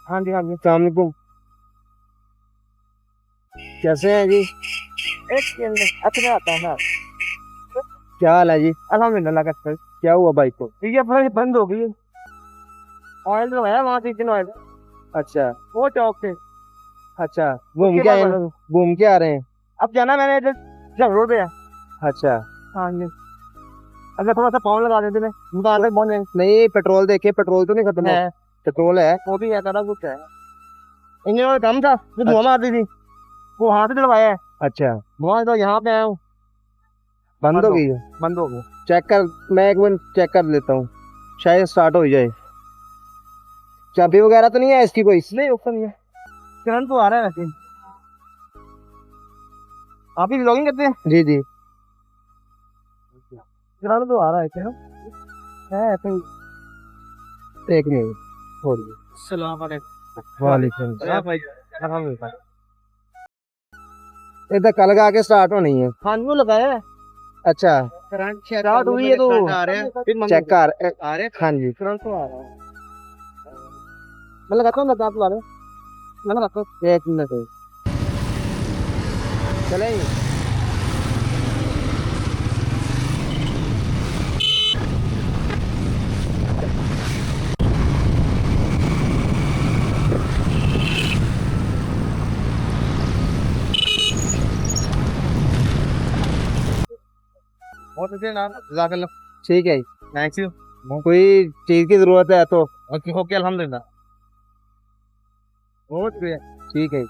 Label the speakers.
Speaker 1: हाँ जी हाँ जी।
Speaker 2: अस्सलाम वालेकुम। कैसे हैं जी?
Speaker 1: एक सेकंड, अच्छे आता है सर।
Speaker 2: क्या हाल है जी?
Speaker 1: अल्हम्दुलिल्लाह लगा सर।
Speaker 2: क्या हुआ बाइक को?
Speaker 1: ये अपना बंद हो गई है। ऑयल तो है वहां से, इंजन ऑयल
Speaker 2: अच्छा।
Speaker 1: वो चौक से।
Speaker 2: अच्छा। घूम
Speaker 1: उसके
Speaker 2: के
Speaker 1: बाद
Speaker 2: आए हैं?
Speaker 1: बंद।
Speaker 2: घूम के आ रहे हैं?
Speaker 1: अब जाना मैंने इधर जब रोड पे है।
Speaker 2: अच्छा।
Speaker 1: हाँ जी। अगर थोड़ा सा पाउंड लगा देते मैं दुकान तक पहुंच जाएंगे।
Speaker 2: नहीं, पेट्रोल देखे, पेट्रोल तो नहीं खत्म हो?
Speaker 1: है,
Speaker 2: पेट्रोल है?
Speaker 1: वो भी है, सारा कुछ है। इंजन ऑयल कम था जो धुआं
Speaker 2: अच्छा।
Speaker 1: मारती थी, वो हाथ से डलवाया है।
Speaker 2: अच्छा।
Speaker 1: वहां तो यहाँ पे आया हूँ।
Speaker 2: बंद
Speaker 1: बंद
Speaker 2: हो
Speaker 1: हो
Speaker 2: गई
Speaker 1: गया,
Speaker 2: है?
Speaker 1: बंद हो गया।
Speaker 2: चेक कर। मैं एक मिनट चेक कर लेता हूँ, शायद स्टार्ट हो ही जाए। चाबी वगैरह तो नहीं है इसकी कोई?
Speaker 1: नहीं ऊपर नहीं है। करंट तो आ रहा है वैसे। आप ही लॉगिंग करते हैं?
Speaker 2: जी जी।
Speaker 1: करंट तो आ रहा है क्या? है ऐसे ही।
Speaker 2: एक मिनट थोड़ी।
Speaker 1: सलाम अलैकुम।
Speaker 2: वालेकुम।
Speaker 1: हाँ भाई, अल्हम्दुलिल्लाह।
Speaker 2: ये तो कल का के स्टार्ट होनी है।
Speaker 1: हाँ जी, वो लगाया है।
Speaker 2: अच्छा।
Speaker 1: करंट स्टार्ट हुई है तो आ रहे हैं, फिर बंद हो
Speaker 2: चेक
Speaker 1: गया।
Speaker 2: कर।
Speaker 1: आ रहे हैं,
Speaker 2: हाँ जी।
Speaker 1: करंट तो आ रहा है। मैं लगाता हूँ, आप ला रहे हो? मैं लगाता हूँ।
Speaker 2: एक मिनट चलेंगे।
Speaker 1: बहुत अच्छे नाम, जज़ाकल्लाह।
Speaker 2: ठीक है।
Speaker 1: Thank you.
Speaker 2: कोई चीज की जरूरत है तो?
Speaker 1: ओके ओके, अल्हम्दुलिल्लाह। बहुत बढ़िया।
Speaker 2: ठीक है।